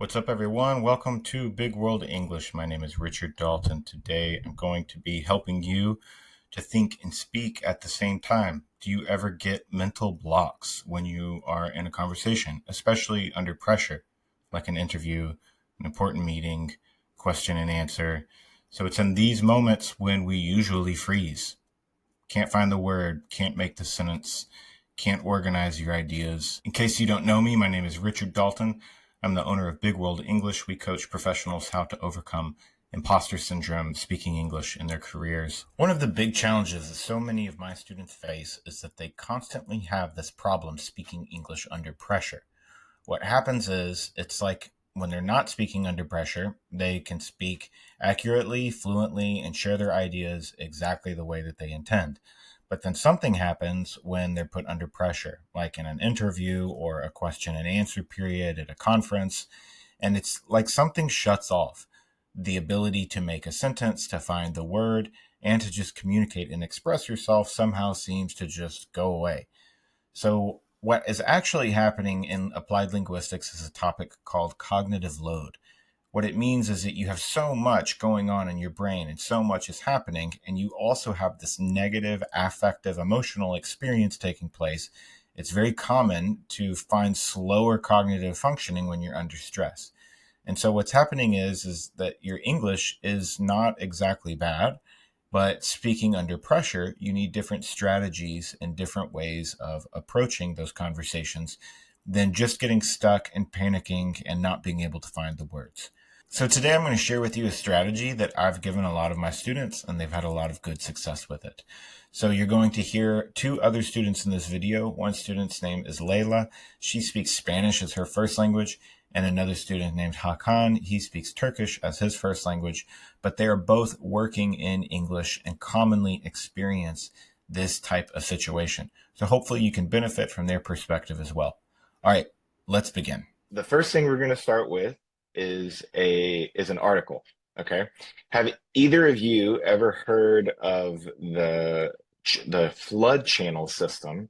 What's up, everyone? Welcome to Big World English. My name is Richard Dalton. Today, I'm going to be helping you to think and speak at the same time. Do you ever get mental blocks when you are in a conversation, especially under pressure, like an interview, an important meeting, question and answer? So it's in these moments when we usually freeze. Can't find the word, can't make the sentence, can't organize your ideas. In case you don't know me, my name is Richard Dalton. I'm the owner of Big World English. We coach professionals how to overcome imposter syndrome speaking English in their careers. One of the big challenges that so many of my students face is that they constantly have this problem speaking English under pressure. What happens is it's like when they're not speaking under pressure, they can speak accurately, fluently, and share their ideas exactly the way that they intend. But then something happens when they're put under pressure, like in an interview or a question and answer period at a conference, and it's like something shuts off. The ability to make a sentence, to find the word, and to just communicate and express yourself somehow seems to just go away. So what is actually happening in applied linguistics is a topic called cognitive load. What it means is that you have so much going on in your brain and so much is happening, and you also have this negative, affective, emotional experience taking place. It's very common to find slower cognitive functioning when you're under stress. And so what's happening is that your English is not exactly bad, but speaking under pressure, you need different strategies and different ways of approaching those conversations than just getting stuck and panicking and not being able to find the words. So today I'm going to share with you a strategy that I've given a lot of my students, and they've had a lot of good success with it. So you're going to hear two other students in this video. One student's name is Layla. She speaks Spanish as her first language, and another student named Hakan. He speaks Turkish as his first language, but they are both working in English and commonly experience this type of situation. So hopefully you can benefit from their perspective as well. All right, let's begin. The first thing we're going to start with is an article. Okay. Have either of you ever heard of the flood channel system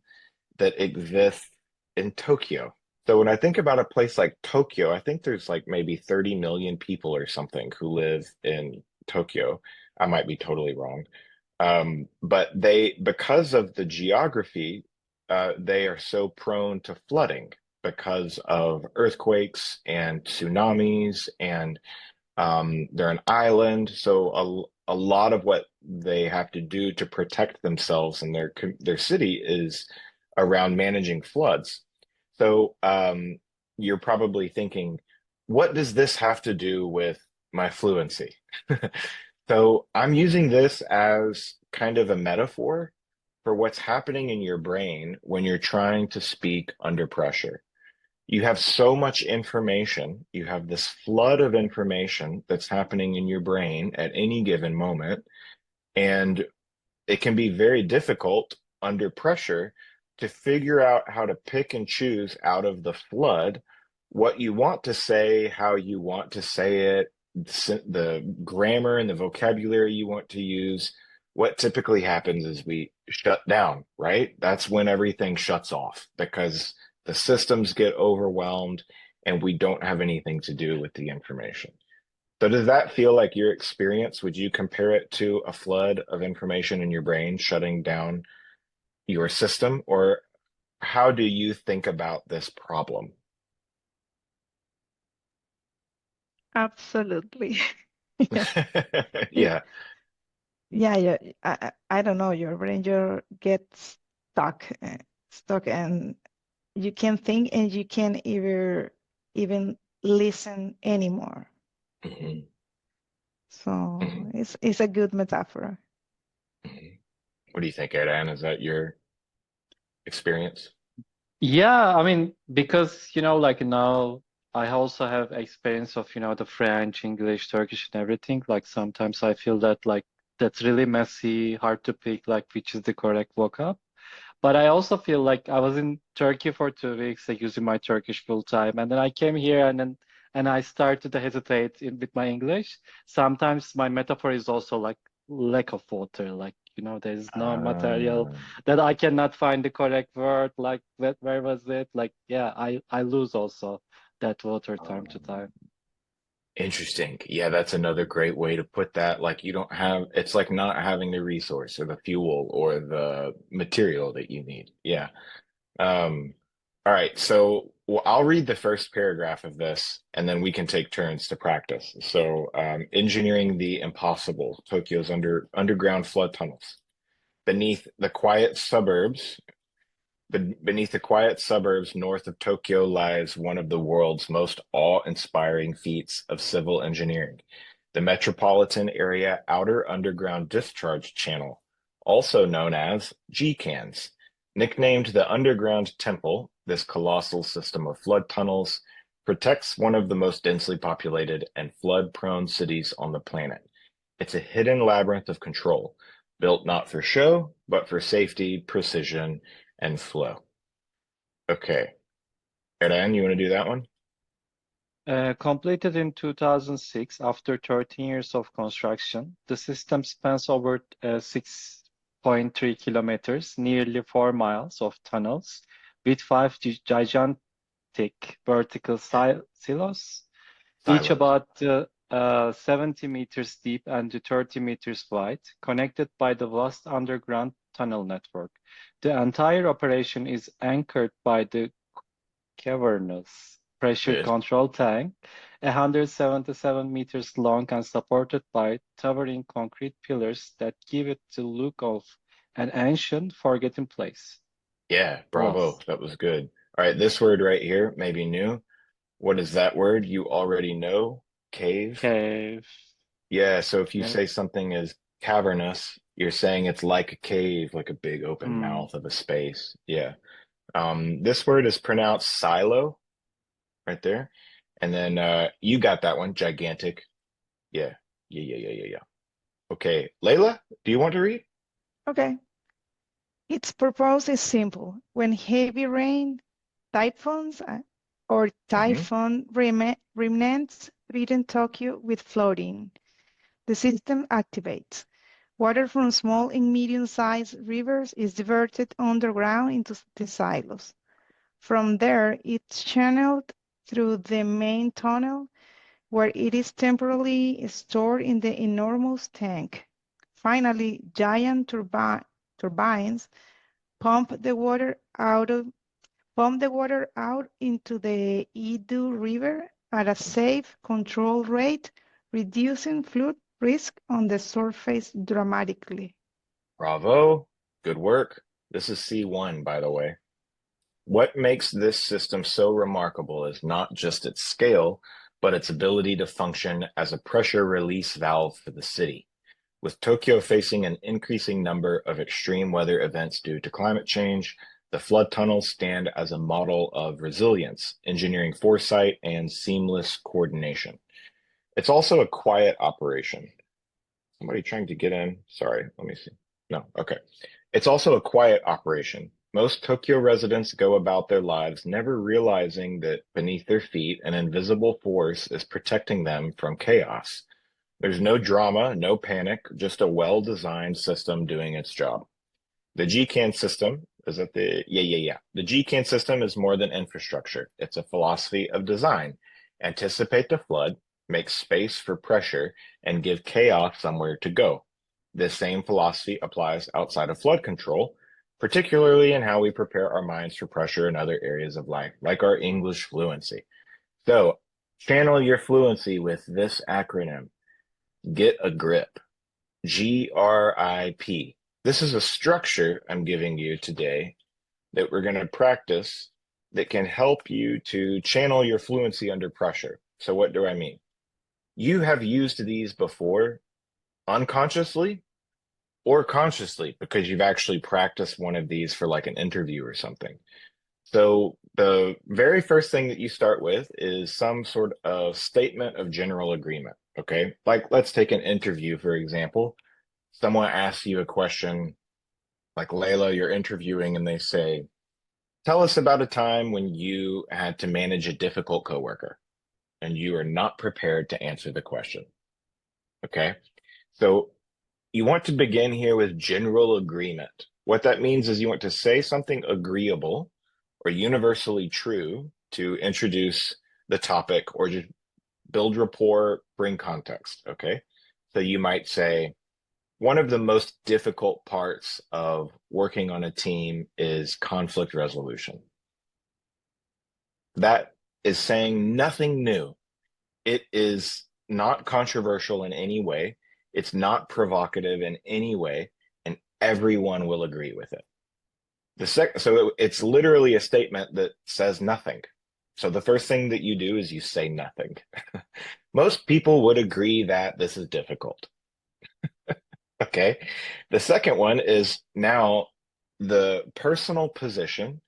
that exists in Tokyo? So when I think about a place like Tokyo, I think there's like maybe 30 million people or something who live in Tokyo. I might be totally wrong. But because of the geography, they are so prone to flooding because of earthquakes and tsunamis, and they're an island. So a lot of what they have to do to protect themselves and their city is around managing floods. So you're probably thinking, what does this have to do with my fluency? So I'm using this as kind of a metaphor for what's happening in your brain when you're trying to speak under pressure. You have so much information, you have this flood of information that's happening in your brain at any given moment, and it can be very difficult under pressure to figure out how to pick and choose out of the flood what you want to say, how you want to say it, the grammar and the vocabulary you want to use. What typically happens is we shut down, right? That's when everything shuts off because the systems get overwhelmed and we don't have anything to do with the information. So does that feel like your experience? Would you compare it to a flood of information in your brain shutting down your system? Or how do you think about this problem? Absolutely. Yeah. It, Yeah. yeah, yeah. I don't know. Your brain just gets stuck, and you can't think, and you can't even listen anymore. Mhm, So mhm, it's a good metaphor. mhm. What do you think, Edan? Is that your experience? Yeah, I mean, because like now I also have experience of, the French, English, Turkish and everything. Like sometimes I feel that like that's really messy, hard to pick like which is the correct vocab. But I also feel like I was in Turkey for 2 weeks, like using my Turkish full time, and then I came here and I started to hesitate with my English. Sometimes my metaphor is also like lack of water, like there's no material Uh, that I cannot find the correct word. Like where was it? Like yeah, I lose also that water time to time. Interesting. Yeah, that's another great way to put that. Like you don't have, it's like not having the resource or the fuel or the material that you need. Yeah. Um, all right. So I'll read the first paragraph of this and then we can take turns to practice. So, engineering the impossible, Tokyo's underground flood tunnels. Beneath the quiet suburbs Beneath the quiet suburbs north of Tokyo lies one of the world's most awe-inspiring feats of civil engineering, the Metropolitan Area Outer Underground Discharge Channel, also known as GCANs. Nicknamed the Underground Temple, this colossal system of flood tunnels protects one of the most densely populated and flood-prone cities on the planet. It's a hidden labyrinth of control, built not for show, but for safety, precision, and flow. Okay. Eren, you want to do that one? Completed in 2006 after 13 years of construction, the system spans over 6.3 kilometers, nearly 4 miles of tunnels, with five gigantic vertical silos, each Silos. about 70 meters deep and 30 meters wide, connected by the vast underground tunnel network. The entire operation is anchored by the cavernous pressure Good. control tank, 177 meters long and supported by towering concrete pillars that give it the look of an ancient, forgotten place. Yeah, bravo. Plus, That was good. All right, this word right here may be new. What is that word? You already know. Cave. cave. Yeah, so if you Yeah. say something is cavernous, you're saying it's like a cave, like a big open Mm. mouth of a space. Yeah. This word is pronounced silo right there. And then you got that one, gigantic. Yeah. Yeah. Okay. Layla, do you want to read? Okay. Its purpose is simple. When heavy rain, typhoons, or Hmm. typhoon remnants threaten Tokyo with flooding, the system activates. Water from small and medium-sized rivers is diverted underground into the silos. From there, it's channeled through the main tunnel, where it is temporarily stored in the enormous tank. Finally, giant turbines pump the water out of pump the water out into the Edo River at a safe, controlled rate, reducing flood risk on the surface dramatically. Bravo. Good work. This is C1, by the way. What makes this system so remarkable is not just its scale, but its ability to function as a pressure release valve for the city. With Tokyo facing an increasing number of extreme weather events due to climate change, the flood tunnels stand as a model of resilience, engineering foresight, and seamless coordination. It's also a quiet operation. Somebody trying to get in? Sorry, let me see. No, okay. It's also a quiet operation. Most Tokyo residents go about their lives never realizing that beneath their feet, an invisible force is protecting them from chaos. There's no drama, no panic, just a well-designed system doing its job. The GCAN system is that the yeah. The GCAN system is more than infrastructure. It's a philosophy of design. Anticipate the flood, make space for pressure, and give chaos somewhere to go. This same philosophy applies outside of flood control, particularly in how we prepare our minds for pressure in other areas of life, like our English fluency. So, channel your fluency with this acronym. Get a grip. GRIP. This is a structure I'm giving you today that we're going to practice that can help you to channel your fluency under pressure. So, what do I mean? You have used these before unconsciously or consciously because you've actually practiced one of these for like an interview or something. So, the very first thing that you start with is some sort of statement of general agreement. Okay. Like, let's take an interview, for example. Someone asks you a question like Layla, you're interviewing, and they say, tell us about a time when you had to manage a difficult coworker and you are not prepared to answer the question. Okay. So you want to begin here with general agreement. What that means is you want to say something agreeable or universally true to introduce the topic or just build rapport, bring context. Okay. So you might say, one of the most difficult parts of working on a team is conflict resolution. That is saying nothing new. It is not controversial in any way. It's not provocative in any way, and everyone will agree with it. So it's literally a statement that says nothing. So the first thing that you do is you say nothing. Most people would agree that this is difficult. Okay. The second one is now the personal position,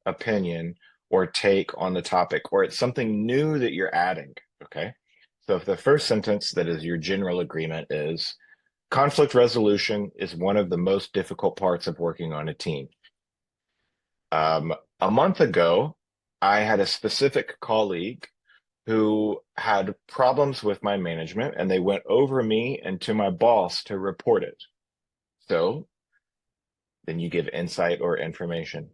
opinion, or take on the topic, or it's something new that you're adding. Okay. So if the first sentence that is your general agreement is conflict resolution is one of the most difficult parts of working on a team. A month ago, I had a specific colleague who had problems with my management and they went over me and to my boss to report it. So then you give insight or information,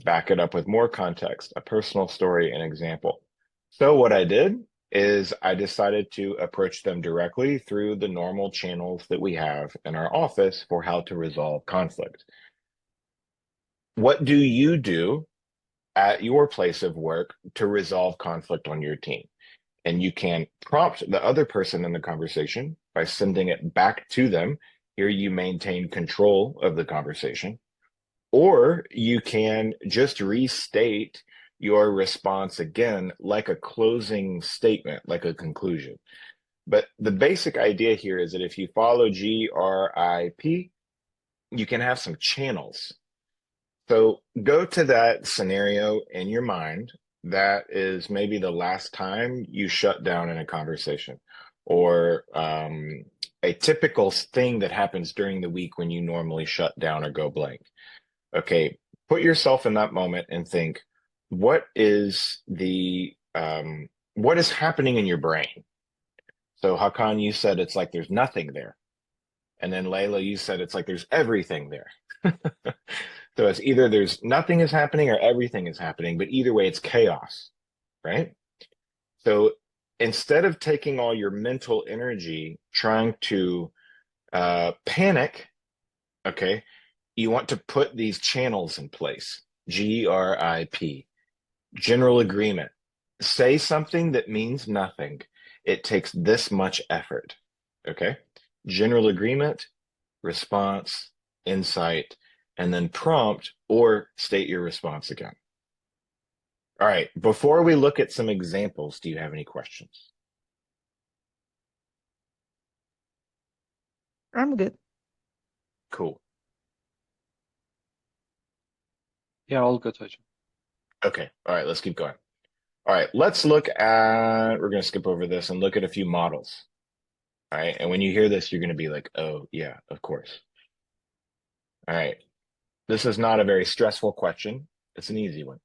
back it up with more context, a personal story, an example. So what I did is I decided to approach them directly through the normal channels that we have in our office for how to resolve conflict. What do you do at your place of work to resolve conflict on your team? And you can prompt the other person in the conversation by sending it back to them. Here you maintain control of the conversation. Or you can just restate your response again, like a closing statement, like a conclusion. But the basic idea here is that if you follow GRIP, you can have some channels. So go to that scenario in your mind that is maybe the last time you shut down in a conversation, or a typical thing that happens during the week when you normally shut down or go blank. Okay, put yourself in that moment and think, what is what is happening in your brain? So Hakan, you said it's like there's nothing there. And then Layla, you said it's like there's everything there. So it's either there's nothing is happening or everything is happening, but either way, it's chaos, right? So instead of taking all your mental energy trying to panic, okay, you want to put these channels in place. GRIP, general agreement. Say something that means nothing. It takes this much effort. Okay. General agreement, response, insight, and then prompt or state your response again. All right. Before we look at some examples, do you have any questions? I'm good. Cool. Yeah, all good hocam. Okay. All right. Let's keep going. All right. Let's look at, we're going to skip over this and look at a few models. All right. And when you hear this, you're going to be like, oh, yeah, of course. All right. This is not a very stressful question. It's an easy one.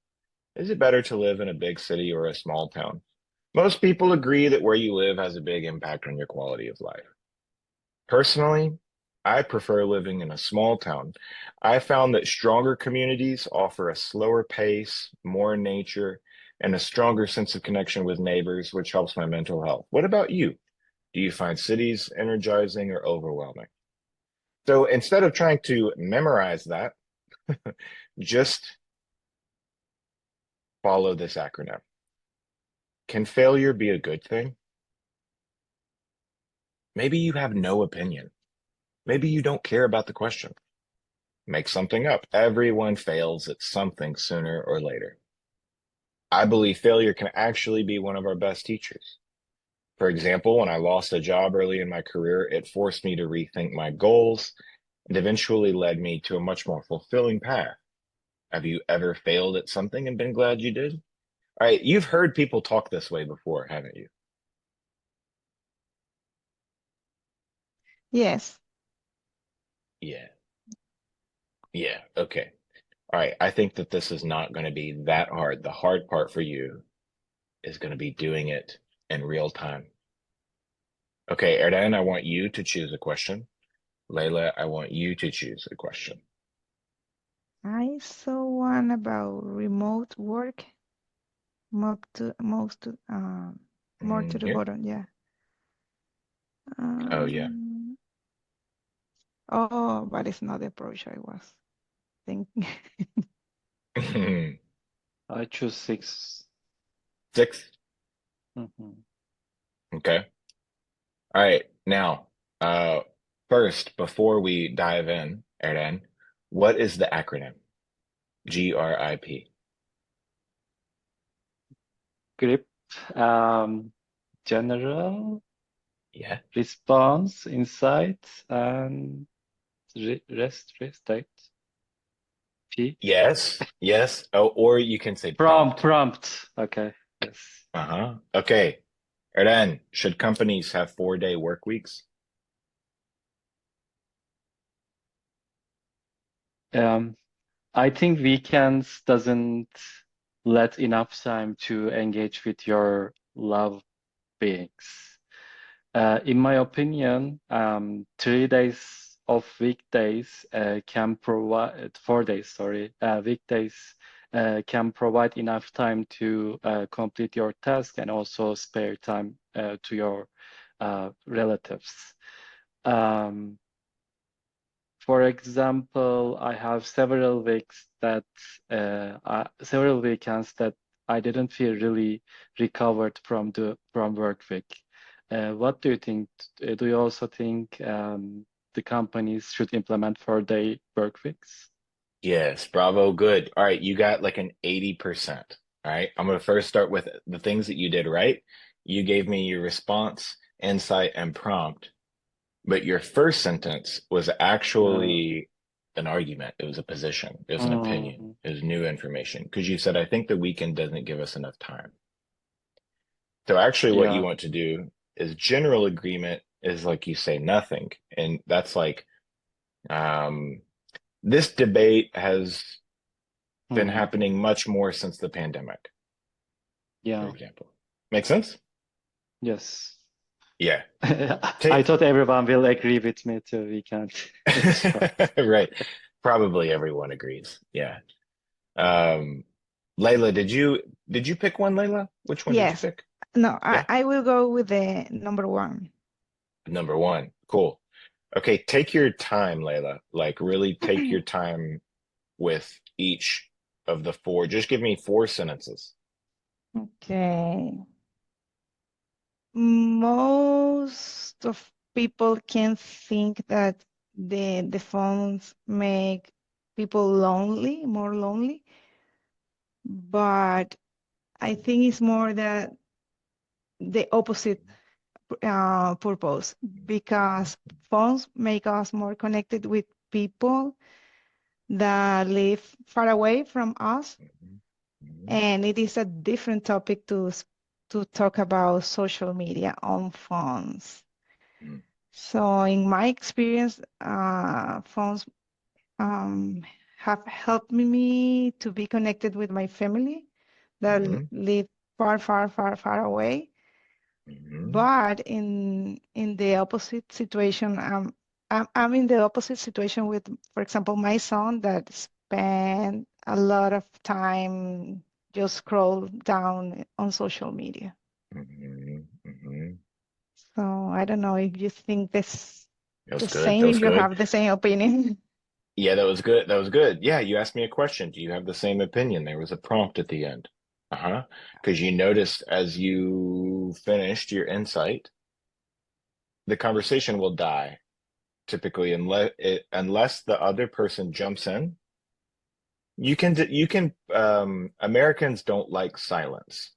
Is it better to live in a big city or a small town? Most people agree that where you live has a big impact on your quality of life. Personally, I prefer living in a small town. I found that stronger communities offer a slower pace, more nature, and a stronger sense of connection with neighbors, which helps my mental health. What about you? Do you find cities energizing or overwhelming? So instead of trying to memorize that, just follow this acronym. Can failure be a good thing? Maybe you have no opinion. Maybe you don't care about the question. Make something up. Everyone fails at something sooner or later. I believe failure can actually be one of our best teachers. For example, when I lost a job early in my career, it forced me to rethink my goals and eventually led me to a much more fulfilling path. Have you ever failed at something and been glad you did? All right, you've heard people talk this way before, haven't you? Yes. Yeah. Yeah. Okay. All right. I think that this is not going to be that hard. The hard part for you is going to be doing it in real time. Okay, Erdan, I want you to choose a question. Layla, I want you to choose a question. I saw one about remote work. most to, more to the Here. bottom, yeah. Oh, yeah. Oh, but it's not the approach I was thinking. I choose 6. 6. Mhm. Okay. All right. Now, first, before we dive in, Eren, what is the acronym? GRIP. Grip, general, Yeah. response, insight, and restate. P. Yes. Yes. Oh, or you can say Prompt, prompt. prompt. Okay. Yes. Uh-huh. Okay. Eren, should companies have 4-day work weeks? Um, I think weekends doesn't let enough time to engage with your love beings. In my opinion, 3 days of weekdays can provide 4 days, sorry, weekdays can provide enough time to complete your task and also spare time to your relatives. Um, for example, I have several weekends that I didn't feel really recovered from work week. What do you think? Do you also think the companies should implement 4-day work weeks? Yes, bravo, good. All right, you got like an 80%. All right, I'm going to first start with the things that you did right. You gave me your response, insight, and prompt, but your first sentence was Uh, actually an argument. It was a position. It was an opinion. mm, It was new information because you said, I think the weekend doesn't give us enough time. So actually what you yeah. want to do is general agreement is like you say nothing. And that's like, um, this debate has been Mm, happening much more since the pandemic, for yeah. example. Make sense? Yes. Yeah. I Take thought everyone will agree with me too. We can't. It's fine. right. Probably everyone agrees. Yeah. Um, Layla, did you pick one, Layla? Which one did you Yes. pick? No, I, Yeah. I will go with the number one. Number one. Cool. Okay, take your time, Layla. Like really take your time with each of the four. Just give me 4 sentences. Okay. Most of people can think that the phones make people lonely, more lonely, but I think it's more that the opposite purpose because phones make us more connected with people that live far away from us, Mhm, mhm, and it is a different topic to talk about social media on phones. mhm, So in my experience, phones um, have helped me to be connected with my family that mhm, live far, far, far, far away. mhm, But in the opposite situation, I'm in the opposite situation with, for example, my son that spend a lot of time just scroll down on social media. mhm, mhm. So I don't know if you think this That was the good. That same, was if you good. have the same opinion. Yeah, that was good. That was good. Yeah, you asked me a question. Do you have the same opinion? There was a prompt at the end. Uh-huh. Because you noticed as you finished your insight, the conversation will die typically unless the other person jumps in. Americans don't like silence.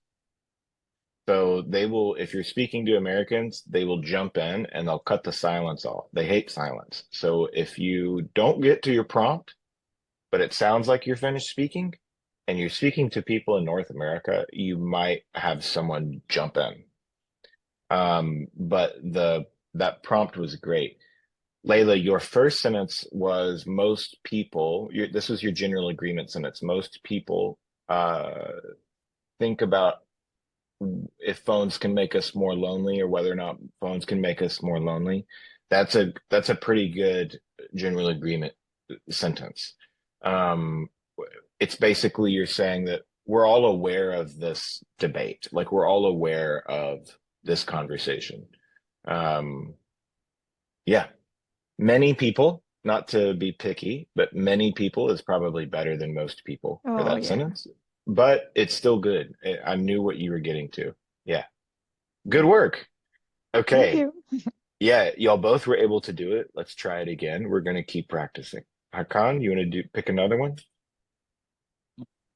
So they will, if you're speaking to Americans, they will jump in and they'll cut the silence off. They hate silence. So if you don't get to your prompt, but it sounds like you're finished speaking and you're speaking to people in North America, you might have someone jump in. But that prompt was great. Layla, your first sentence was most people, this was your general agreement sentence. Most people think about if phones can make us more lonely or whether or not phones can make us more lonely. That's a pretty good general agreement sentence. Um, it's basically you're saying that we're all aware of this debate. Like we're all aware of this conversation. Um, yeah, many people, not to be picky, but many people is probably better than most people for Oh that yeah. sentence. But it's still good. I knew what you were getting to. Yeah. Good work. Thank Okay. you. Yeah, y'all both were able to do it. Let's try it again. We're gonna keep practicing. Hakan, you want to pick another one?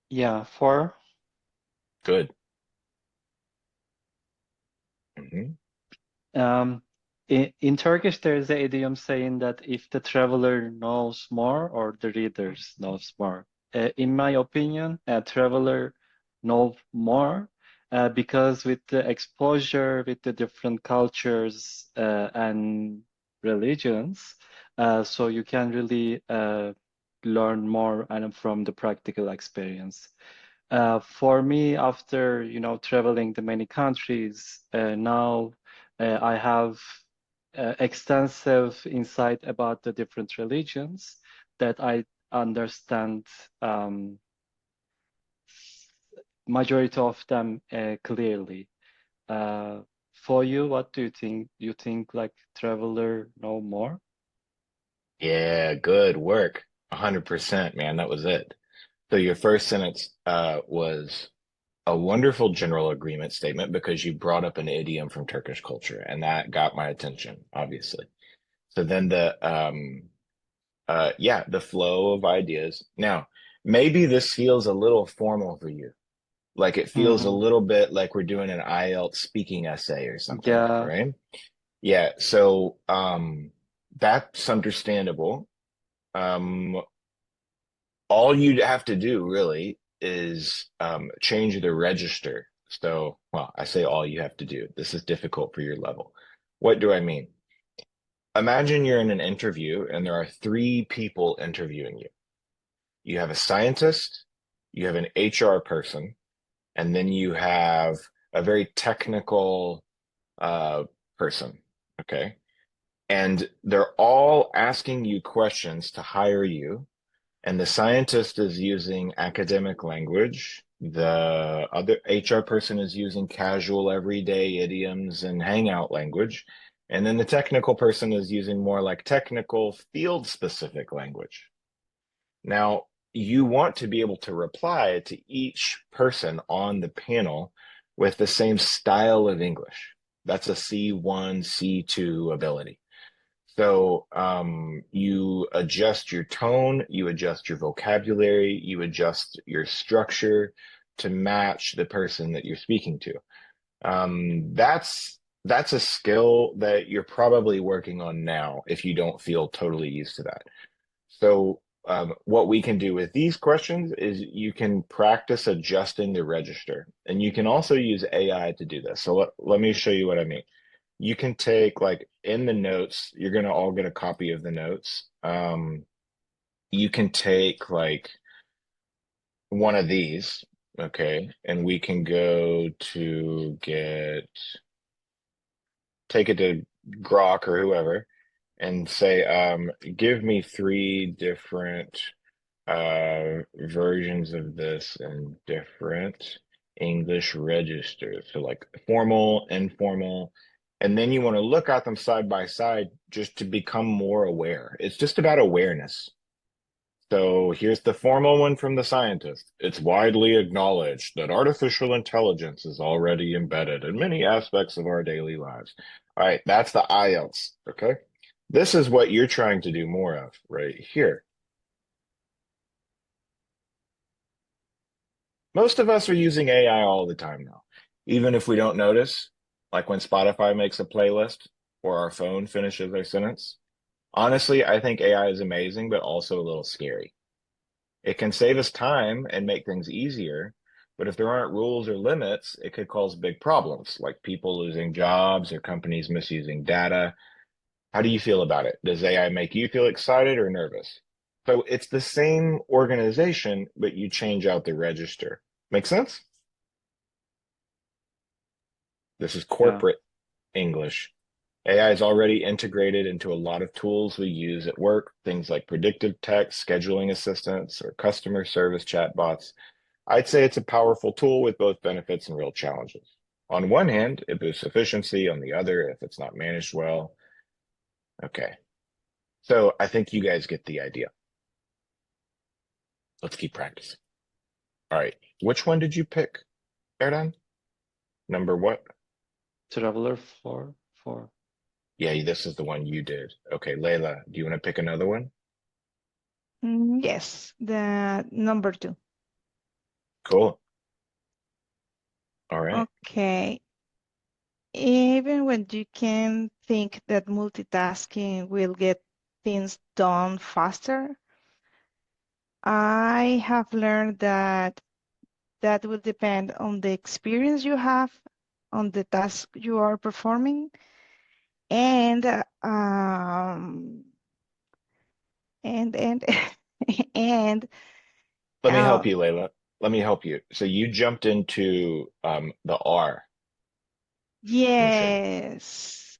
Yeah, for Good. Hmm. um, in Turkish, there is an idiom saying that if the traveler knows more or the readers knows more. In my opinion, a traveler knows more because with the exposure with the different cultures and religions, so you can really learn more and from the practical experience. For me, after traveling to many countries, now I have extensive insight about the different religions that I understand majority of them clearly. Uh, for you, what do you think? You think like traveler know more? Yeah, good work. 100%, man. That was it. So your first sentence was a wonderful general agreement statement because you brought up an idiom from Turkish culture, and that got my attention, obviously. So then the flow of ideas. Now, maybe this feels a little formal for you. Like it feels a Hmm. little bit like we're doing an IELTS speaking essay or something, Yeah, right? Yeah, so that's understandable. Um, all you'd have to do really is change the register. So, well, I say all you have to do. This is difficult for your level. What do I mean? Imagine you're in an interview and there are three people interviewing you. You have a scientist, you have an HR person, and then you have a very technical uh, person. Okay. And they're all asking you questions to hire you. And the scientist is using academic language. The other HR person is using casual, everyday idioms and hangout language. And then the technical person is using more like technical, field specific language. Now, you want to be able to reply to each person on the panel with the same style of English. That's a C1, C2 ability. So you adjust your tone, you adjust your vocabulary, you adjust your structure to match the person that you're speaking to. That's a skill that you're probably working on now if you don't feel totally used to that. So what we can do with these questions is you can practice adjusting the register, and you can also use AI to do this. So let me show you what I mean. You can take like in the notes, you're gonna all get a copy of the notes. You can take like one of these, okay, and we can go to take it to Grok or whoever and say, give me three different versions of this in different English registers. So like formal, informal, and then you want to look at them side by side just to become more aware. It's just about awareness. So here's the formal one from the scientist. It's widely acknowledged that artificial intelligence is already embedded in many aspects of our daily lives. All right, that's the IELTS, okay? This is what you're trying to do more of right here. Most of us are using AI all the time now, even if we don't notice, like when Spotify makes a playlist or our phone finishes a sentence. Honestly, I think AI is amazing, but also a little scary. It can save us time and make things easier, but if there aren't rules or limits, it could cause big problems, like people losing jobs or companies misusing data. How do you feel about it? Does AI make you feel excited or nervous? So it's the same organization, but you change out the register. Make sense? This is yeah. corporate English. AI is already integrated into a lot of tools we use at work, things like predictive text, scheduling assistants, or customer service chatbots. I'd say it's a powerful tool with both benefits and real challenges. On one hand, it boosts efficiency. On the other, if it's not managed well, okay. So I think you guys get the idea. Let's keep practicing. All right. Which one did you pick, Erdan? Number what? Traveler four. Yeah, this is the one you did. Okay, Layla, do you want to pick another one? Yes, the number 2. Cool. All right. Okay. Even when you can think that multitasking will get things done faster, I have learned that that will depend on the experience you have on the task you are performing and and and Let me uh, help you, Layla. Let me help you. So you jumped into the R, you say.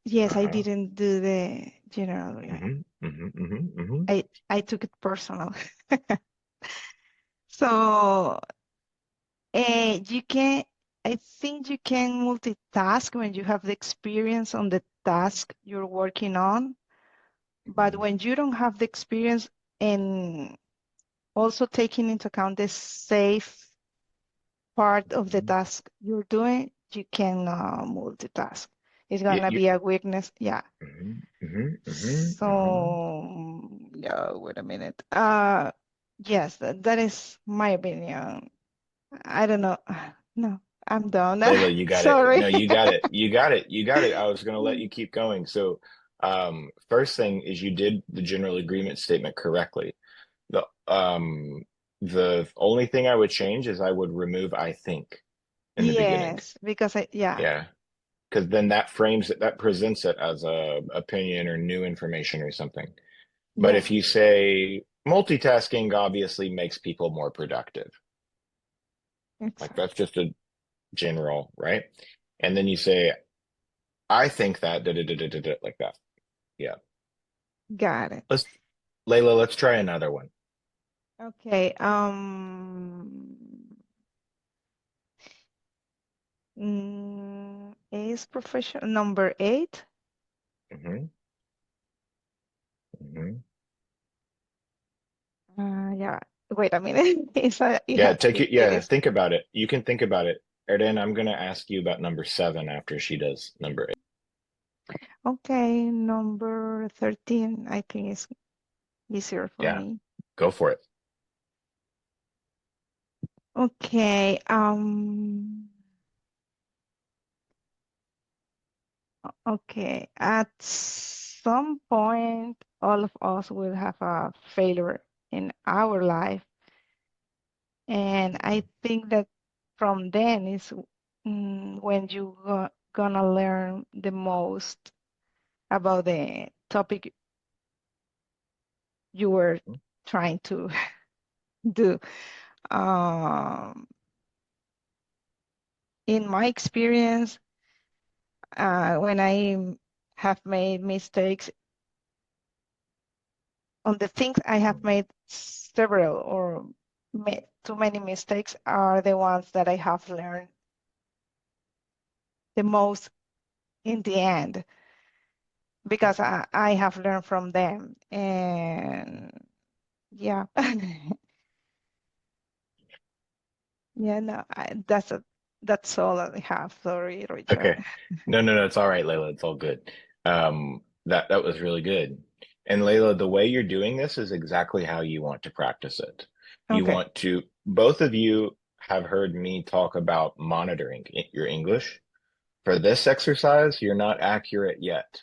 yes, I Uh-huh. didn't do the general. I took it personal. So you can, I think you can multitask when you have the experience on the task you're working on, but Mhm. when you don't have the experience and also taking into account the safe part of the Mhm. task you're doing, you can multitask. It's Yeah, gonna be a weakness. Yeah. mhm. So, yeah, wait a minute. Yes, that is my opinion. I don't know. No, I'm done. Layla, you got it. Sorry. No, you got it. You got it. You got it. I was going to let you keep going. So, first thing is you did the general agreement statement correctly. The only thing I would change is I would remove I think in the beginning. Yes, because yeah, Yeah. Because then that frames it, that presents it as a opinion or new information or something. But if yeah, you say multitasking obviously makes people more productive, like exactly. that's just a general, right? And then you say, I think that da, da, da, da, da, da, like that. Yeah. Got it. Let's Layla, let's try another one. Okay. Is professional number 8? Hmm. Hmm. Yeah. Wait a minute. You Yeah, have to take it. repeat Yeah, this. think about it. You can think about it. Erden, I'm gonna ask you about number 7 after she does number 8. Okay, number 13, I think is easier for Yeah, me. go for it. Okay. Okay. At some point, all of us will have a failure in our life. And I think that from then is when you gonna learn the most about the topic you were trying to do. Um, in my experience, when I have made mistakes, on the things I have made several or too many mistakes are the ones that I have learned the most in the end because I have learned from them. And yeah, yeah, no, that's all I have. Sorry, Richard. Okay. No, no, no, it's all right, Layla. It's all good. That was really good. And Layla, the way you're doing this is exactly how you want to practice it. You Okay. want to, both of you have heard me talk about monitoring your English. For this exercise, you're not accurate yet.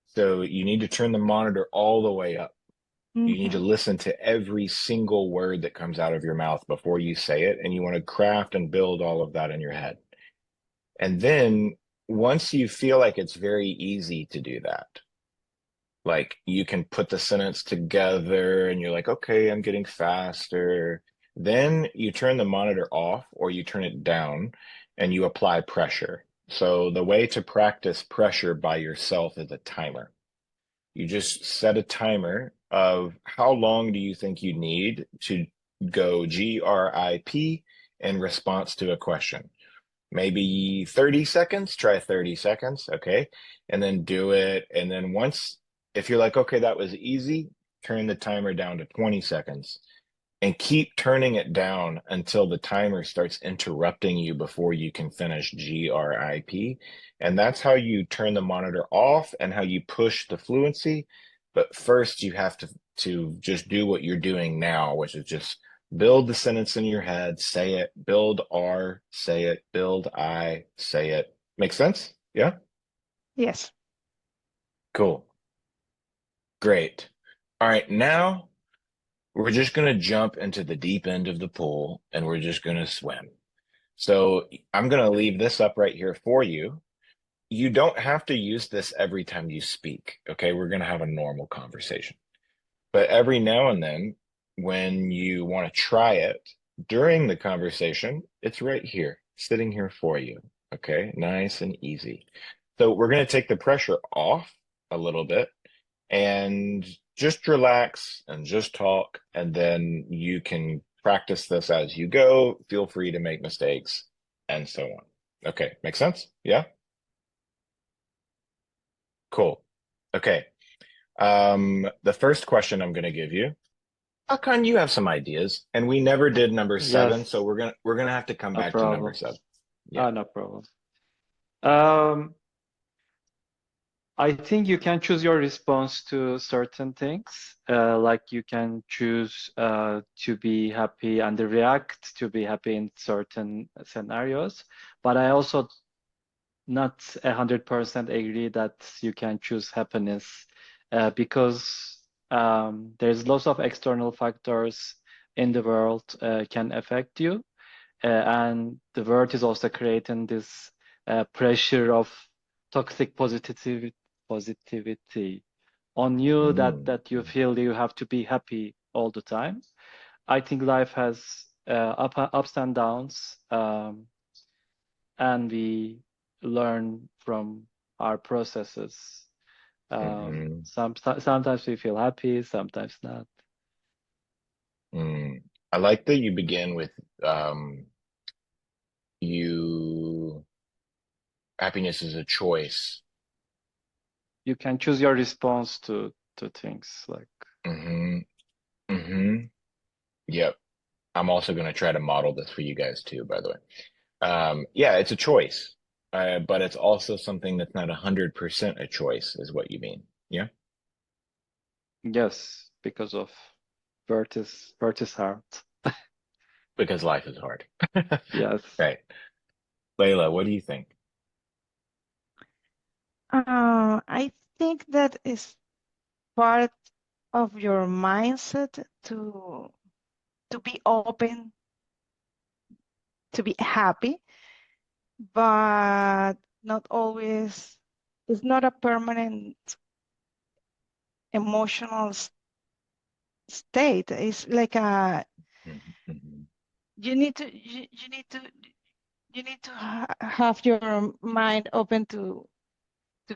So you need to turn the monitor all the way up. You need to Mm-hmm. listen to every single word that comes out of your mouth before you say it, and you want to craft and build all of that in your head. And then once you feel like it's very easy to do that, like you can put the sentence together and you're like, okay, I'm getting faster. Then you turn the monitor off or you turn it down and you apply pressure. So the way to practice pressure by yourself is a timer. You just set a timer of how long do you think you need to go GRIP in response to a question. Maybe 30 seconds, try 30 seconds, okay? And then do it. And then once, if you're like, okay, that was easy, turn the timer down to 20 seconds and keep turning it down until the timer starts interrupting you before you can finish GRIP. And that's how you turn the monitor off and how you push the fluency. But first, you have to just do what you're doing now, which is just build the sentence in your head, say it, build R, say it, build I, say it. Make sense? Yeah? Yes. Cool. Great. All right, now we're just going to jump into the deep end of the pool and we're just going to swim. So I'm going to leave this up right here for you. You don't have to use this every time you speak. Okay. We're going to have a normal conversation. But every now and then, when you want to try it during the conversation, it's right here, sitting here for you. Okay. Nice and easy. So we're going to take the pressure off a little bit and just relax and just talk, and then you can practice this as you go. Feel free to make mistakes and so on. Okay, make sense? Yeah? Cool. Okay. The first question I'm going to give you, Hakan, you have some ideas, and we never did number 7, so Yes, we're gonna have to come no back to number problem. 7. Yeah, No problem. Um, I think you can choose your response to certain things. Like you can choose to be happy and react to be happy in certain scenarios. But I also not 100% agree that you can choose happiness because there's lots of external factors in the world can affect you. And the world is also creating this pressure of toxic positivity on you mm, that you feel you have to be happy all the time. I think life has ups and downs, and we learn from our processes. mhm, Sometimes we feel happy, sometimes not. mm. I like that you begin with um, you happiness is a choice. You can choose your response to things like Hmm. Hmm. Yep. I'm also going to try to model this for you guys too, by the way. Yeah, it's a choice, but it's also something that's not 100% a choice, is what you mean. Yeah, yes, because of birth is hard. because life is hard. Yes. Right. Layla, what do you think? I think that is part of your mindset to be open, to be happy, but not always. It's not a permanent emotional state. It's like a Mhm, mhm, you need to you need to you need to have your mind open to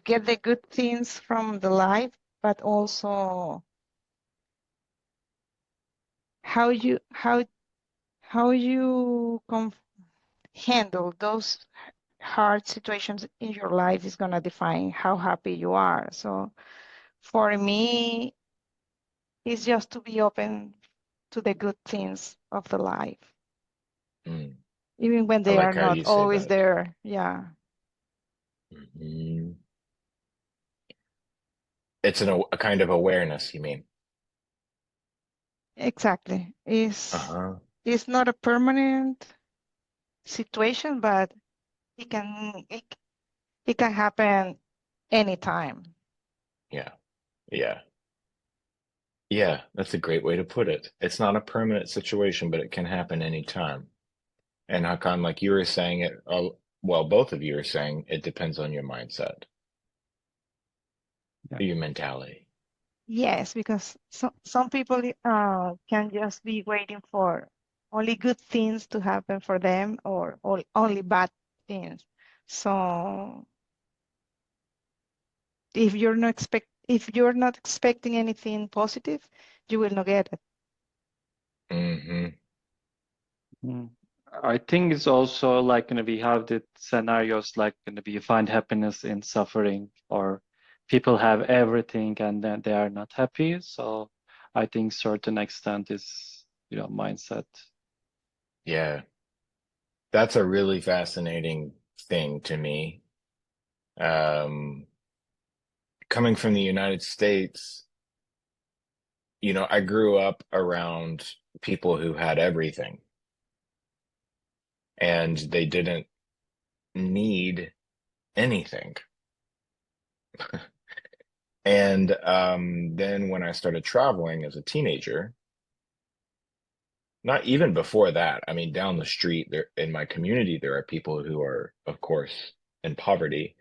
get the good things from the life, but also how you how how you handle those hard situations in your life is going to define how happy you are. So for me, it's just to be open to the good things of the life, mm. even when I they are like how not you say always that. there. Yeah, Mhm. It's a kind of awareness, you mean? exactly. Uh-huh. It's not a permanent situation, but it can it, it can happen anytime. Yeah. Yeah. Yeah, that's a great way to put it. It's not a permanent situation, but it can happen anytime. And Hakan, like you were saying it, well, both of you are saying it depends on your mindset, Yeah. your mentality. Yes, because some people can just be waiting for only good things to happen for them or only bad things. So if you're not expecting anything positive, you will not get it. Hmm. Mm. I think it's also like we have the scenarios like you find happiness in suffering, or people have everything and then they are not happy. So I think certain extent is mindset. Yeah, that's a really fascinating thing to me. Um, Coming from the United States, I grew up around people who had everything and they didn't need anything. And then when I started traveling as a teenager, not even before that, I mean, down the street there in my community, there are people who are, of course, in poverty.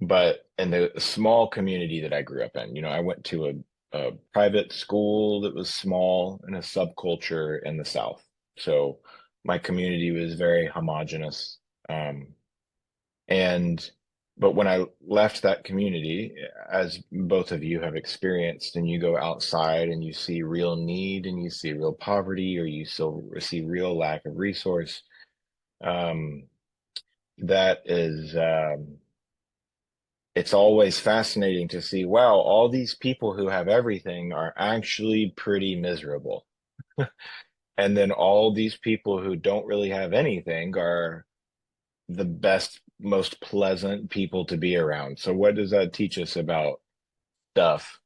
But in the small community that I grew up in, I went to a private school that was small in a subculture in the South. So my community was very homogenous. Um, and but when I left that community, as both of you have experienced, and you go outside and you see real need and you see real poverty, or you still see real lack of resource, um, that is it's always fascinating to see, wow, all these people who have everything are actually pretty miserable. And then all these people who don't really have anything are the best, most pleasant people to be around. So what does that teach us about stuff?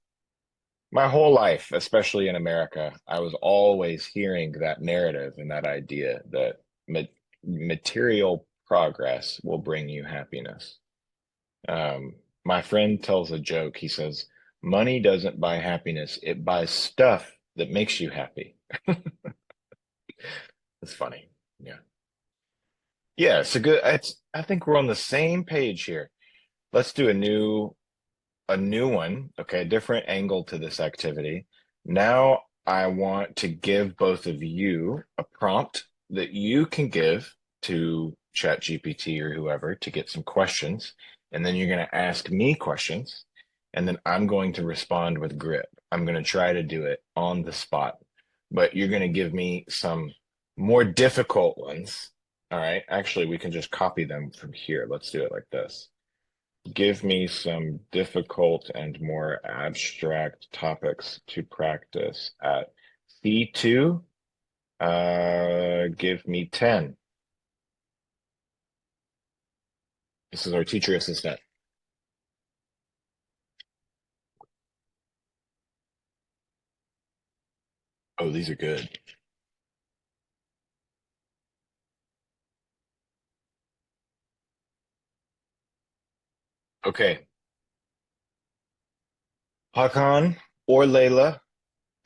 My whole life, especially in America, I was always hearing that narrative and that idea that ma material progress will bring you happiness. My friend tells a joke. He says, money doesn't buy happiness, it buys stuff that makes you happy. It's funny. Yeah. Yeah, it's a good I think we're on the same page here. Let's do a new one, okay, a different angle to this activity. Now I want to give both of you a prompt that you can give to ChatGPT or whoever to get some questions. And then you're going to ask me questions. And then I'm going to respond with grip. I'm going to try to do it on the spot, but you're going to give me some more difficult ones. All right. Actually, we can just copy them from here. Let's do it like this. Give me some difficult and more abstract topics to practice at C2. Give me 10. This is our teacher assistant. Oh, these are good. Okay. Hakan or Layla,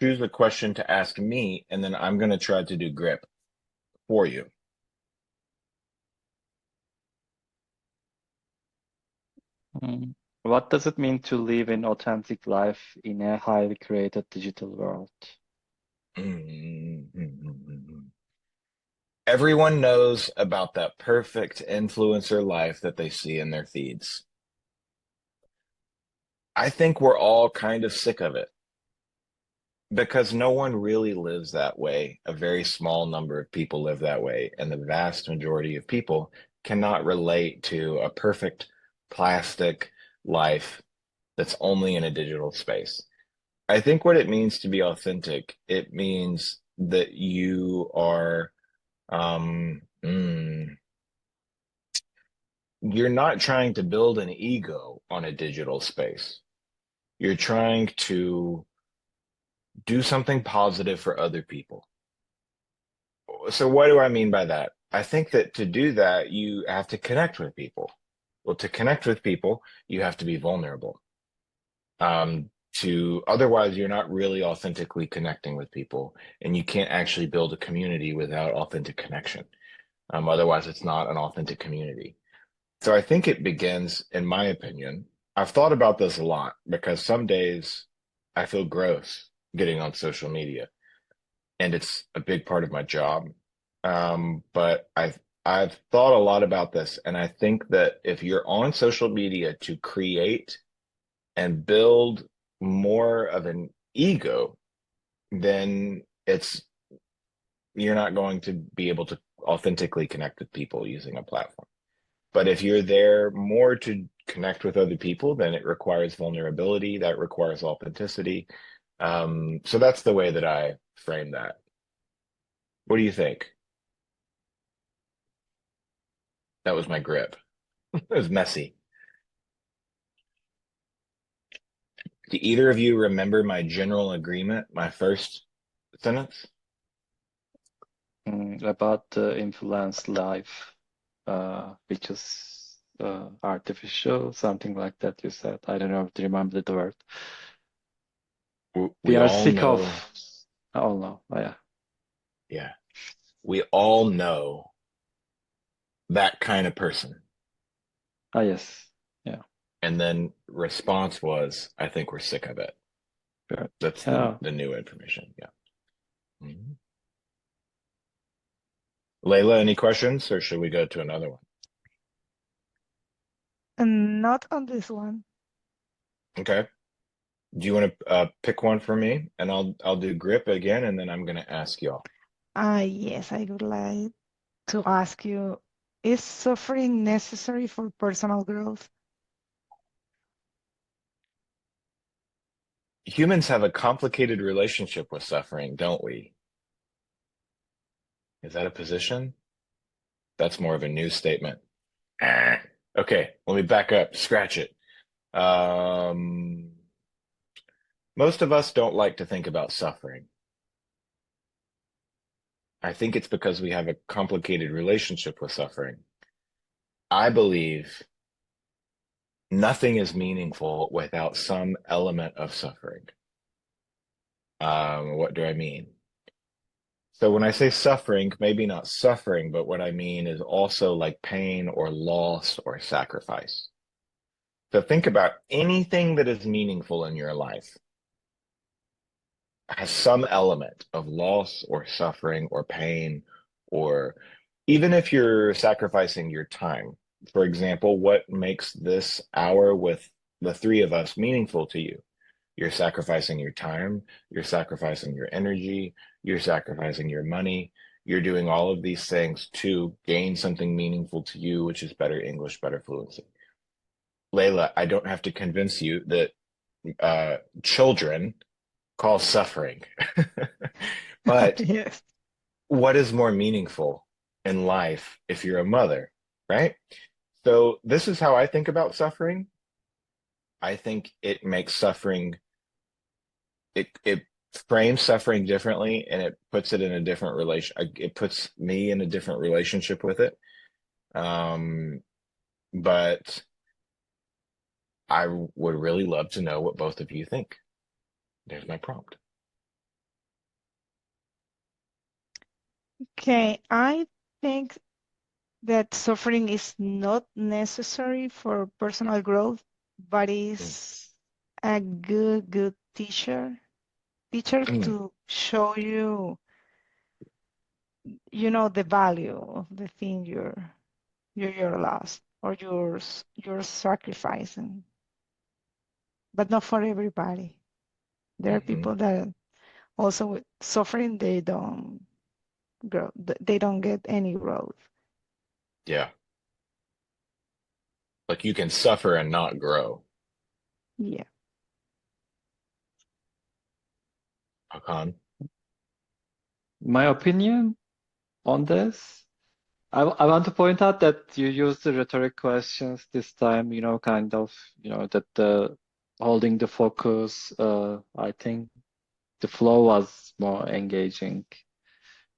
choose a question to ask me, and then I'm going to try to do grip for you. Mm. What does it mean to live an authentic life in a highly created digital world? Everyone knows about that perfect influencer life that they see in their feeds. I think we're all kind of sick of it because no one really lives that way. A very small number of people live that way, and the vast majority of people cannot relate to a perfect plastic life that's only in a digital space. I think what it means to be authentic, it means that you are you're not trying to build an ego on a digital space. You're trying to do something positive for other people. So what do I mean by that? I think that to do that, you have to connect with people. Well, to connect with people, you have to be vulnerable. To otherwise, you're not really authentically connecting with people, and you can't actually build a community without authentic connection. Otherwise, it's not an authentic community. So I think it begins, in my opinion, I've thought about this a lot because some days I feel gross getting on social media, and it's a big part of my job. But I've thought a lot about this, and I think that if you're on social media to create and build more of an ego, then it's you're not going to be able to authentically connect with people using a platform. But if you're there more to connect with other people, then it requires vulnerability, that requires authenticity. So that's the way that I frame that. What do you think? That was my grip. It was messy. Do either of you remember my general agreement, my first sentence? About the influence life, which is artificial, something like that you said. I don't know if you remember the word. We We are all sick of, know, oh no, oh, yeah. yeah, we all know that kind of person. Ah, yes, yeah, And then response was, I think we're sick of it. good. That's Yeah. the new information. Yeah. Mhm. Layla, any questions, or should we go to another one? And not on this one. Okay. Do you want to pick one for me, and I'll do grip again, and then I'm going to ask y'all. Yes, I would like to ask you, is suffering necessary for personal growth? Humans have a complicated relationship with suffering, don't we? Is that a position? That's more of a news statement. Ah. Okay, let me back up, scratch it. Um, Most of us don't like to think about suffering. I think it's because we have a complicated relationship with suffering. I believe nothing is meaningful without some element of suffering. What do I mean? So when I say suffering, maybe not suffering, but what I mean is also like pain or loss or sacrifice. So think about anything that is meaningful in your life has some element of loss or suffering or pain, or even if you're sacrificing your time. For example, what makes this hour with the three of us meaningful to you? You're sacrificing your time, you're sacrificing your energy, you're sacrificing your money. You're doing all of these things to gain something meaningful to you, which is better English, better fluency. Layla, I don't have to convince you that children cause suffering. But Yes. what is more meaningful in life if you're a mother, right? So this is how I think about suffering. I think it makes suffering, it frames suffering differently, and it puts it in a different relation. It puts me in a different relationship with it. Um, but I would really love to know what both of you think. There's my prompt. Okay, I think that suffering is not necessary for personal growth, but Mm. is a good teacher Mm. to show you, the value of the thing you're lost or you're sacrificing, but not for everybody. There are Mhm. people that also with suffering, they don't grow, they don't get any growth. Yeah, like you can suffer and not grow. Yeah. Hakan. My opinion on this, I want to point out that you used the rhetoric questions this time, kind of, that the holding the focus, I think the flow was more engaging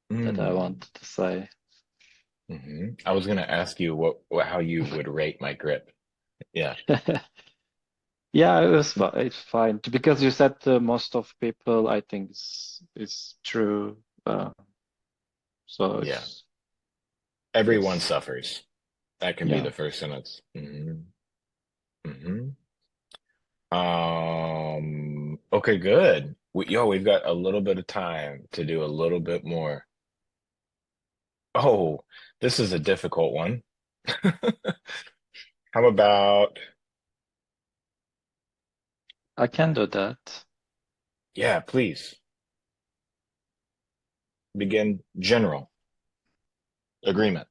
that I Mm. wanted to say. I was gonna ask you how you would rate my grip. Yeah. Yeah, it's fine because you said most of people, I think, is true. So Yeah. it's Everyone yes, suffers. That can be yeah. the first sentence. Hmm. Okay, good. We've got a little bit of time to do a little bit more. Oh, this is a difficult one. How about, I can do that. yeah, please. begin general agreement.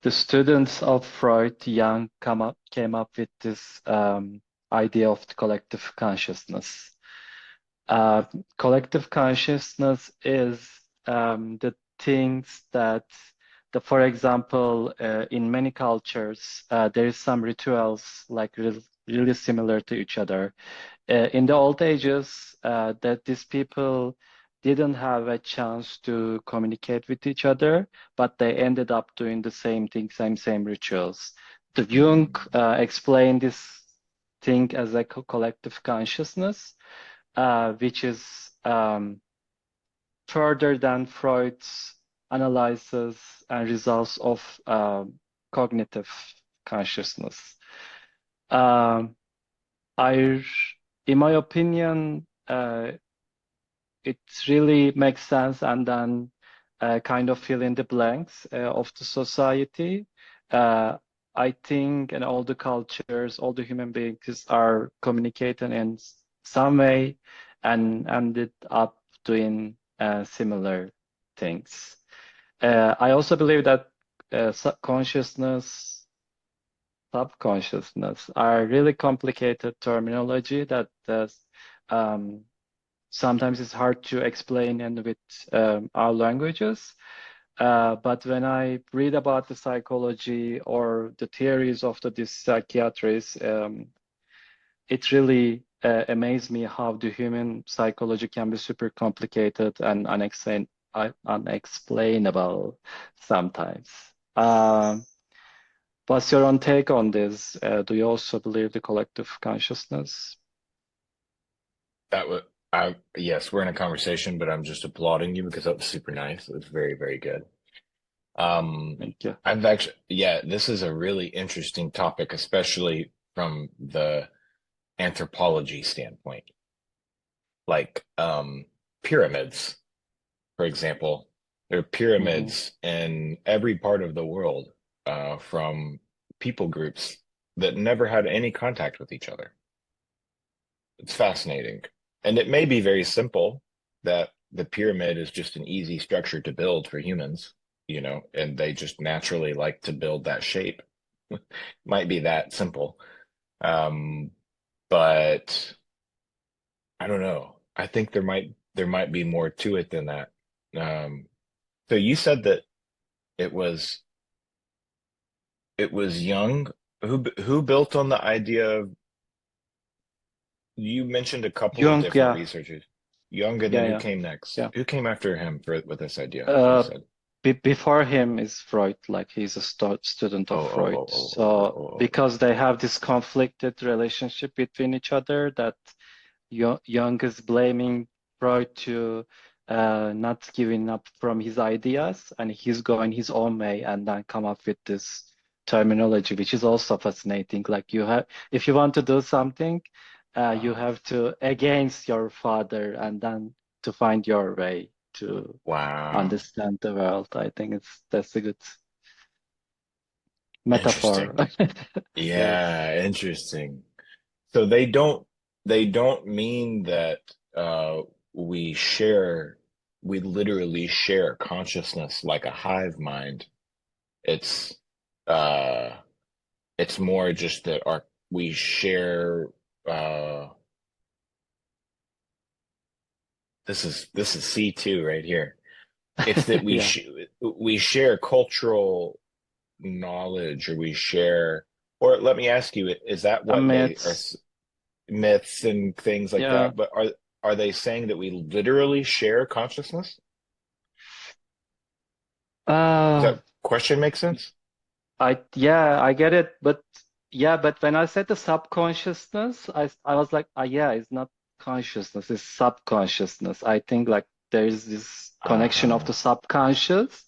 The students of Freud, Jung, came up with this idea of the collective consciousness. Collective consciousness is the things that, for example, in many cultures, there is some rituals like really similar to each other. In the old ages, that these people didn't have a chance to communicate with each other, but they ended up doing the same thing, same rituals. The Jung explained this thing as a collective consciousness, which is further than Freud's analysis and results of cognitive consciousness. In my opinion, it really makes sense, and then kind of fill in the blanks of the society. I think in all the cultures, all the human beings are communicating in some way and ended up doing similar things. I also believe that consciousness, subconsciousness are really complicated terminology that sometimes it's hard to explain and with our languages. But when I read about the psychology or the theories of these psychiatrists, it really amazed me how the human psychology can be super complicated and unexplainable sometimes. What's your own take on this? Do you also believe the collective consciousness? Yes, we're in a conversation, but I'm just applauding you because that was super nice. It was very, very good. Thank you. This is a really interesting topic, especially from the anthropology standpoint. Like pyramids, for example. There are pyramids in every part of the world from people groups that never had any contact with each other. It's fascinating. And it may be very simple that the pyramid is just an easy structure to build for humans, and they just naturally like to build that shape. Might be that simple. But I don't know. I think there might be more to it than that. So you said that it was Young who built on the idea of, you mentioned a couple of Jung, different yeah, researchers. Young, and then who yeah, came next? yeah. Who came after him with this idea? You Uh, said. Before him is Freud, like he's a student Oh, of oh, Freud. oh, oh, oh, So oh, oh. because they have this conflicted relationship between each other, that Jung is blaming Freud to not giving up from his ideas, and he's going his own way, and then come up with this terminology, which is also fascinating. Like if you want to do something, you Wow. have to against your father, and then to find your way to Wow. understand the world. I think that's a good metaphor. Interesting. Yes. Yeah, interesting. So they don't mean that we share we literally share consciousness like a hive mind. It's uh it's more just that we share uh this is C2 right here. It's that Yeah. we share cultural knowledge, or we share, or let me ask you, is that what they are, Myths. myths and things like Yeah. that, but are they saying that we literally share consciousness? Does Uh, that question make sense? I get it, but when I said the subconsciousness, I was like, yeah, it's not consciousness, it's subconsciousness. I think like there is this connection of the Uh-huh. subconscious,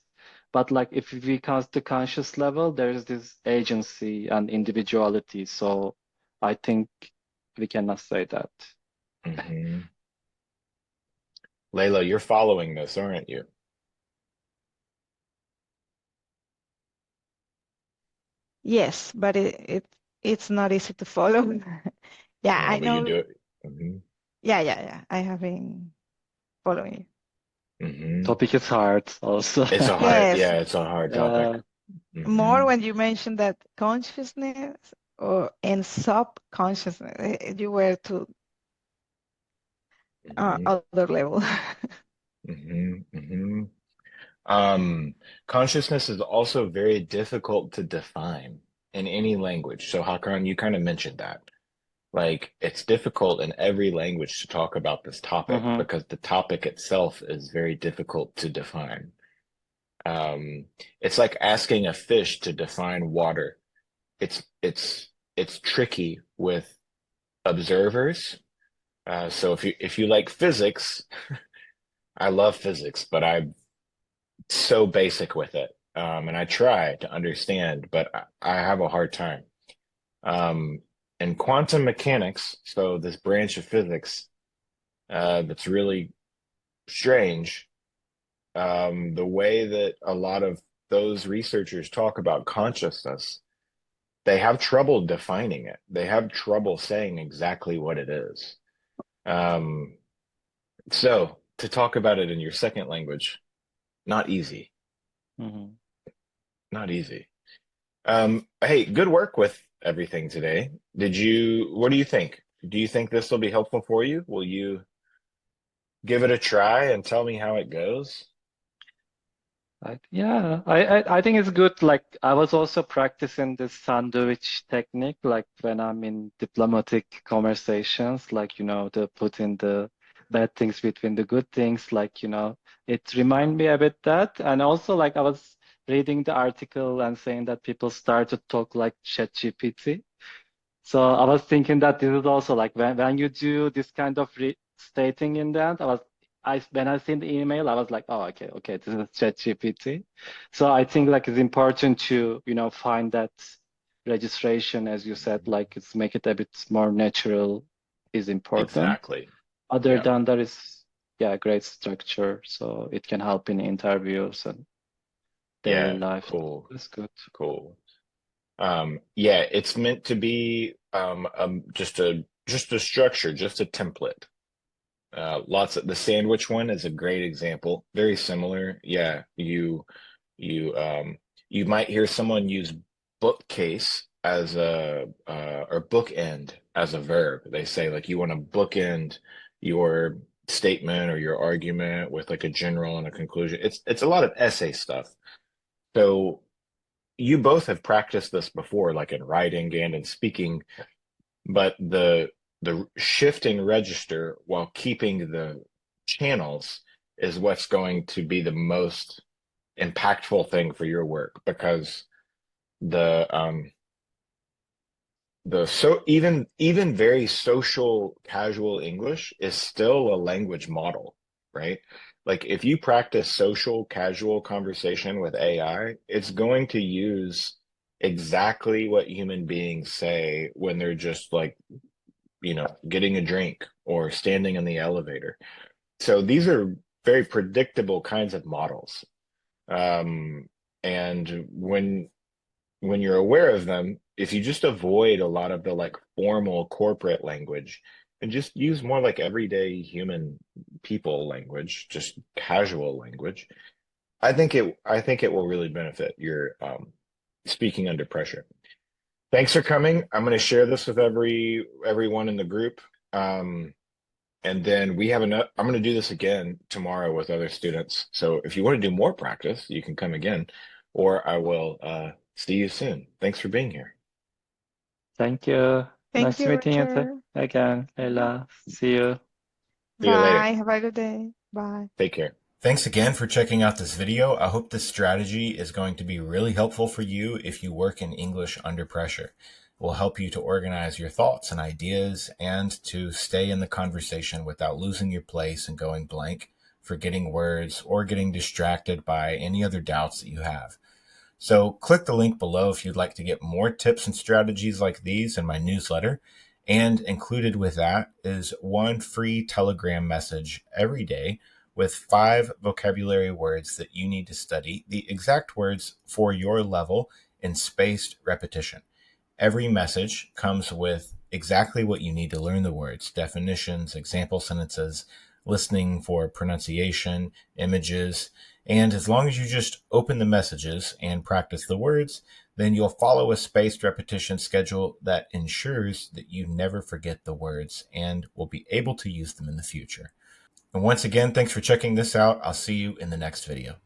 but like if we count the conscious level, there is this agency and individuality. So I think we cannot say that. Hmm. Layla, you're following this, aren't you? Yes, but it's not easy to follow. Yeah, I But you know. do it. Mhm. Yeah. I have been following you. Mhm. Topic is hard also. Yes, it's a hard topic. Yeah. more Mhm. when you mentioned that consciousness or and subconsciousness, you were to Mhm. other level. Mhm. Mhm. Consciousness is also very difficult to define in any language. So Hakan, you kind of mentioned that. Like it's difficult in every language to talk about this topic Mm-hmm. because the topic itself is very difficult to define. It's like asking a fish to define water. It's tricky with observers. So if you like physics, I love physics, but I'm so basic with it. And I try to understand, but I have a hard time. Um, and quantum mechanics, so this branch of physics, that's really strange. The way that a lot of those researchers talk about consciousness, they have trouble defining it. They have trouble saying exactly what it is. Um, so to talk about it in your second language, not easy, Mm-hmm. not easy. Hey, good work with everything today. What do you think? Do you think this will be helpful for you? Will you give it a try and tell me how it goes? I think it's good. Like I was also practicing this sandwich technique, like when I'm in diplomatic conversations, like to put in the bad things between the good things, like it remind me a bit that. And also like I was reading the article and saying that people start to talk like ChatGPT. So I was thinking that this is also like when you do this kind of restating in the end, when I seen the email, I was like, oh, okay, this is ChatGPT. So I think like it's important to, find that registration, as you said, like it's make it a bit more natural is important. Exactly. Other Yeah. than that is, yeah, great structure. So it can help in interviews and daily Yeah. life. Cool. That's good. Cool. Yeah, it's meant to be just a structure, just a template. Lots of the sandwich one is a great example. Very similar. Yeah, you you might hear someone use bookcase as a or bookend as a verb. They say like you want to bookend your statement or your argument with like a general and a conclusion. It's a lot of essay stuff. So you both have practiced this before, like in writing and in speaking, but the shift in register while keeping the channels is what's going to be the most impactful thing for your work because the um even very social casual English is still a language model, right? Like if you practice social casual conversation with AI, it's going to use exactly what human beings say when they're just like, getting a drink or standing in the elevator. So these are very predictable kinds of models. Um, and when you're aware of them, if you just avoid a lot of the like formal corporate language and just use more like everyday human people language, just casual language, I think it will really benefit your speaking under pressure. Thanks for coming. I'm going to share this with everyone in the group. Um, and then I'm going to do this again tomorrow with other students. So if you want to do more practice, you can come again, or I will see you soon. Thanks for being here. Thank you. Thank Nice you, meeting you Richard. again, Leila. See you. See you later. Bye. Have a good day. Bye. Take care. Thanks again for checking out this video. I hope this strategy is going to be really helpful for you if you work in English under pressure. It will help you to organize your thoughts and ideas and to stay in the conversation without losing your place and going blank, forgetting words, or getting distracted by any other doubts that you have. So click the link below if you'd like to get more tips and strategies like these in my newsletter. And included with that is one free Telegram message every day with 5 vocabulary words that you need to study, the exact words for your level in spaced repetition. Every message comes with exactly what you need to learn the words, definitions, example sentences, listening for pronunciation, images, and as long as you just open the messages and practice the words, then you'll follow a spaced repetition schedule that ensures that you never forget the words and will be able to use them in the future. And once again, thanks for checking this out. I'll see you in the next video.